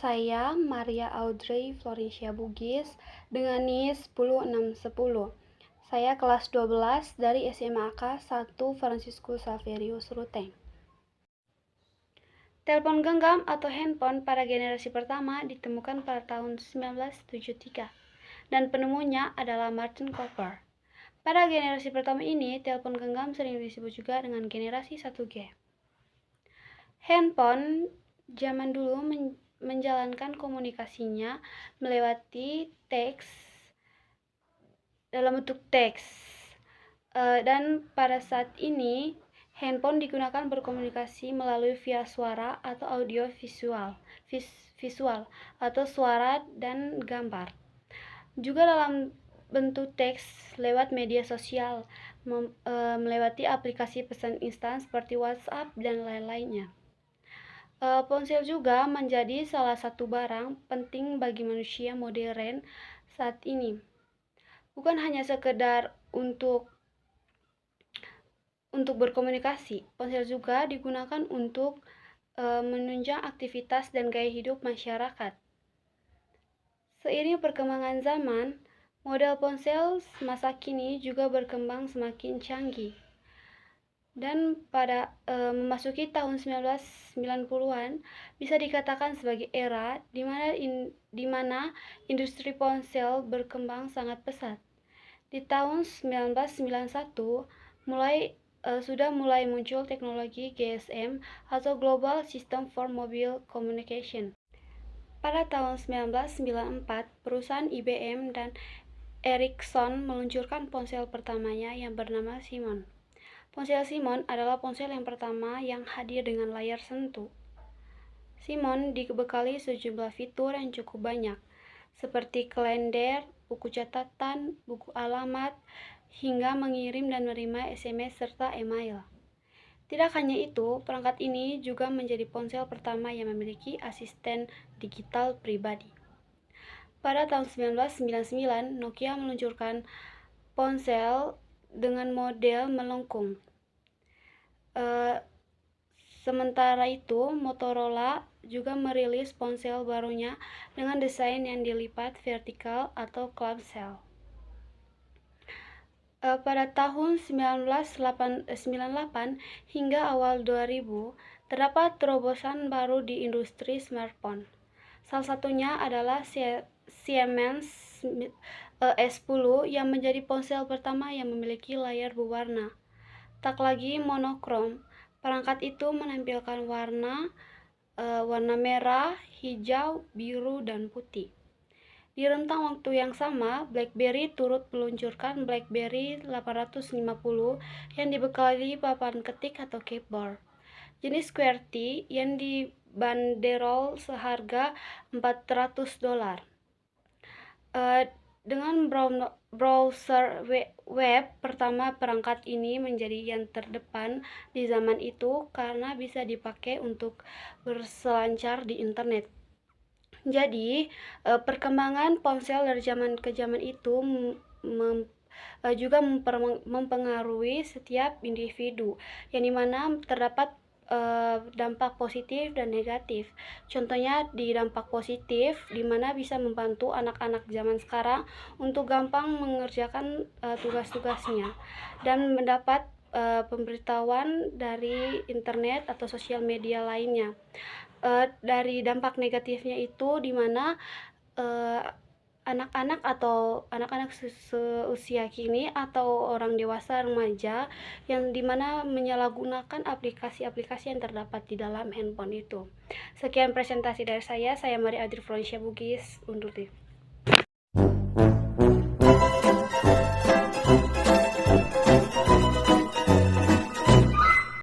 saya Maria Audrey Florencia Bugis dengan NIS 10610. Saya kelas 12 dari SMAK 1 Franciscus Saverius Ruteng. Telepon genggam atau handphone pada generasi pertama ditemukan pada tahun 1973 dan penemunya adalah Martin Cooper. Pada generasi pertama ini, telepon genggam sering disebut juga dengan generasi 1G. Handphone zaman dulu menjalankan komunikasinya melewati teks dalam bentuk teks. Dan pada saat ini handphone digunakan berkomunikasi melalui via suara atau audio visual atau suara dan gambar. Juga dalam bentuk teks lewat media sosial, melewati aplikasi pesan instan seperti WhatsApp dan lain-lainnya. Ponsel juga menjadi salah satu barang penting bagi manusia modern saat ini. Bukan hanya sekedar untuk berkomunikasi, ponsel juga digunakan untuk menunjang aktivitas dan gaya hidup masyarakat. Seiring perkembangan zaman, model ponsel masa kini juga berkembang semakin canggih. Dan pada memasuki tahun 1990-an bisa dikatakan sebagai era di mana industri ponsel berkembang sangat pesat. Di tahun 1991 sudah mulai muncul teknologi GSM atau Global System for Mobile Communication. Pada tahun 1994, perusahaan IBM dan Ericsson meluncurkan ponsel pertamanya yang bernama Simon. Ponsel Simon adalah ponsel yang pertama yang hadir dengan layar sentuh. Simon dibekali sejumlah fitur yang cukup banyak, seperti kalender, buku catatan, buku alamat, hingga mengirim dan menerima SMS serta email. Tidak hanya itu, perangkat ini juga menjadi ponsel pertama yang memiliki asisten digital pribadi. Pada tahun 1999, Nokia meluncurkan ponsel dengan model melengkung. Sementara itu, Motorola juga merilis ponsel barunya dengan desain yang dilipat vertikal atau clamshell. Pada tahun 1998 hingga awal 2000, terdapat terobosan baru di industri smartphone. Salah satunya adalah Siemens S10 yang menjadi ponsel pertama yang memiliki layar berwarna. Tak lagi monokrom, perangkat itu menampilkan warna merah, hijau, biru, dan putih. Di rentang waktu yang sama, BlackBerry turut meluncurkan BlackBerry 850 yang dibekali papan ketik atau keyboard jenis QWERTY yang dibanderol seharga $400. Dengan browser web pertama, perangkat ini menjadi yang terdepan di zaman itu karena bisa dipakai untuk berselancar di internet. Jadi, perkembangan ponsel dari zaman ke zaman itu juga mempengaruhi setiap individu, yang dimana terdapat dampak positif dan negatif. Contohnya di dampak positif, dimana bisa membantu anak-anak zaman sekarang untuk gampang mengerjakan tugas-tugasnya dan mendapat pemberitahuan dari internet atau sosial media lainnya. Dari dampak negatifnya itu dimana anak-anak seusia kini atau orang dewasa remaja yang dimana menyalahgunakan aplikasi-aplikasi yang terdapat di dalam handphone itu. Sekian presentasi dari saya Maria Audrey Florencia Bugis undur diri.